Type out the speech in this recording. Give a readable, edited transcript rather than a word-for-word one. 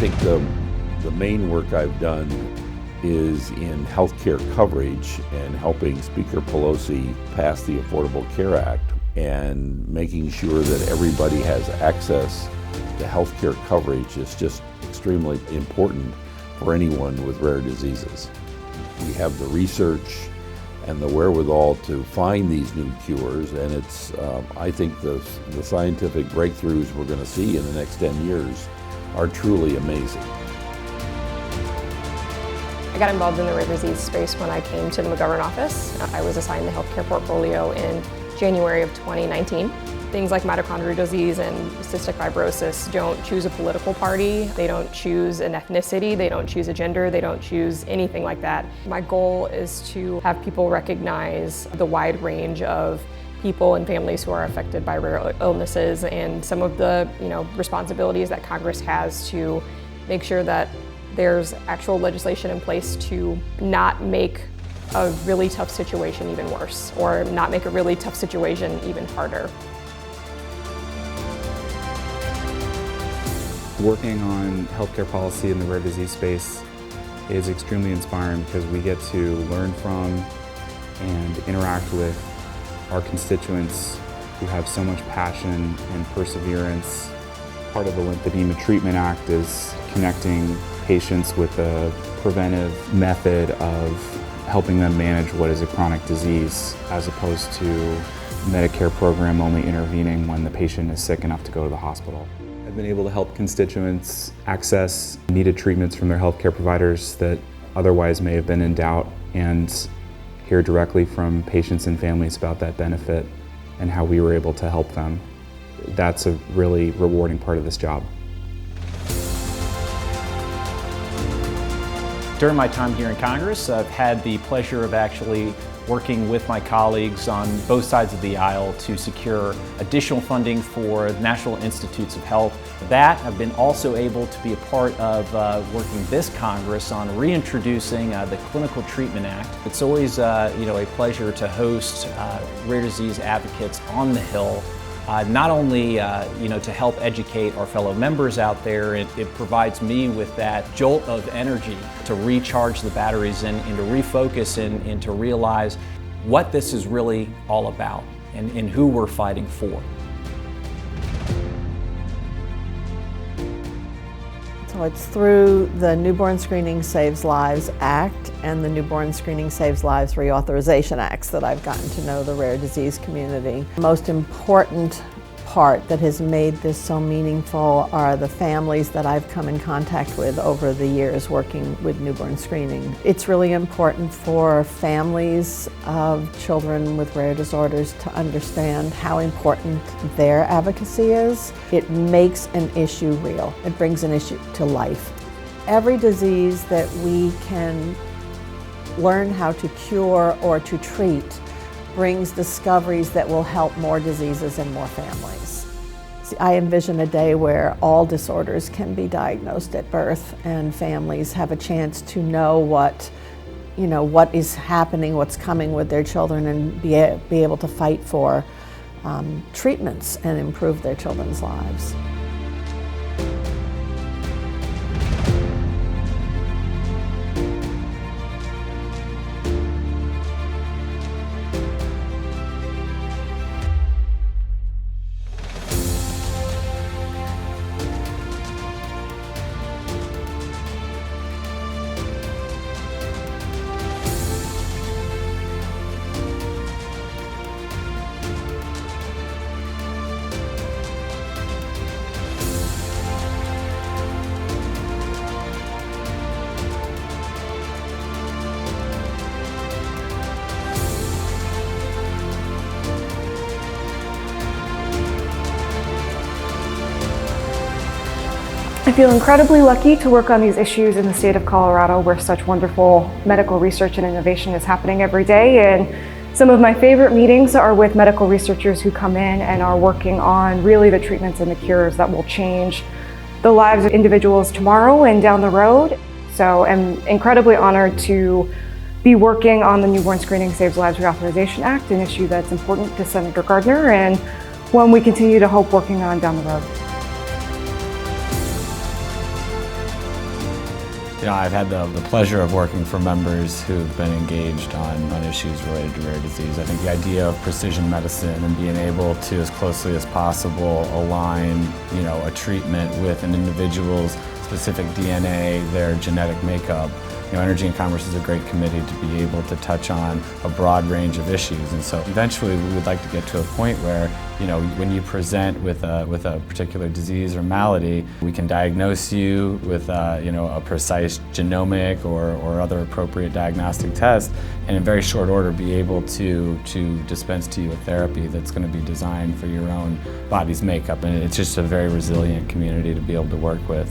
think the main work I've done is in healthcare coverage and helping Speaker Pelosi pass the Affordable Care Act and making sure that everybody has access to healthcare coverage is just extremely important for anyone with rare diseases. We have the research and the wherewithal to find these new cures, and it's, I think the scientific breakthroughs we're going to see in the next 10 years are truly amazing. I got involved in the rare disease space when I came to the McGovern office. I was assigned the healthcare portfolio in January of 2019. Things like mitochondrial disease and cystic fibrosis don't choose a political party, they don't choose an ethnicity, they don't choose a gender, they don't choose anything like that. My goal is to have people recognize the wide range of people and families who are affected by rare illnesses and some of the responsibilities that Congress has to make sure that there's actual legislation in place to not make a really tough situation even worse or not make a really tough situation even harder. Working on healthcare policy in the rare disease space is extremely inspiring because we get to learn from and interact with our constituents who have so much passion and perseverance. Part of the Lymphedema Treatment Act is connecting patients with a preventive method of helping them manage what is a chronic disease, as opposed to Medicare program only intervening when the patient is sick enough to go to the hospital. I've been able to help constituents access needed treatments from their healthcare providers that otherwise may have been in doubt, and hear directly from patients and families about that benefit and how we were able to help them. That's a really rewarding part of this job. During my time here in Congress, I've had the pleasure of actually working with my colleagues on both sides of the aisle to secure additional funding for National Institutes of Health. That I've been also able to be a part of working this Congress on reintroducing the Clinical Treatment Act. It's always a pleasure to host rare disease advocates on the Hill. Not only to help educate our fellow members out there, it provides me with that jolt of energy to recharge the batteries and to refocus and to realize what this is really all about and who we're fighting for. So it's through the Newborn Screening Saves Lives Act and the Newborn Screening Saves Lives Reauthorization Acts that I've gotten to know the rare disease community. The most important part that has made this so meaningful are the families that I've come in contact with over the years working with newborn screening. It's really important for families of children with rare disorders to understand how important their advocacy is. It makes an issue real. It brings an issue to life. Every disease that we can learn how to cure or to treat brings discoveries that will help more diseases and more families. See, I envision a day where all disorders can be diagnosed at birth and families have a chance to know what is happening, what's coming with their children, and be able to fight for treatments and improve their children's lives. I feel incredibly lucky to work on these issues in the state of Colorado, where such wonderful medical research and innovation is happening every day. And some of my favorite meetings are with medical researchers who come in and are working on really the treatments and the cures that will change the lives of individuals tomorrow and down the road. So I'm incredibly honored to be working on the Newborn Screening Saves Lives Reauthorization Act, an issue that's important to Senator Gardner and one we continue to hope working on down the road. I've had the pleasure of working for members who've been engaged on issues related to rare disease. I think the idea of precision medicine and being able to, as closely as possible, align, a treatment with an individual's specific DNA, their genetic makeup. Energy and Commerce is a great committee to be able to touch on a broad range of issues, and so eventually we would like to get to a point where, when you present with a particular disease or malady, we can diagnose you with a precise genomic or other appropriate diagnostic test, and in very short order be able to dispense to you a therapy that's going to be designed for your own body's makeup. And it's just a very resilient community to be able to work with.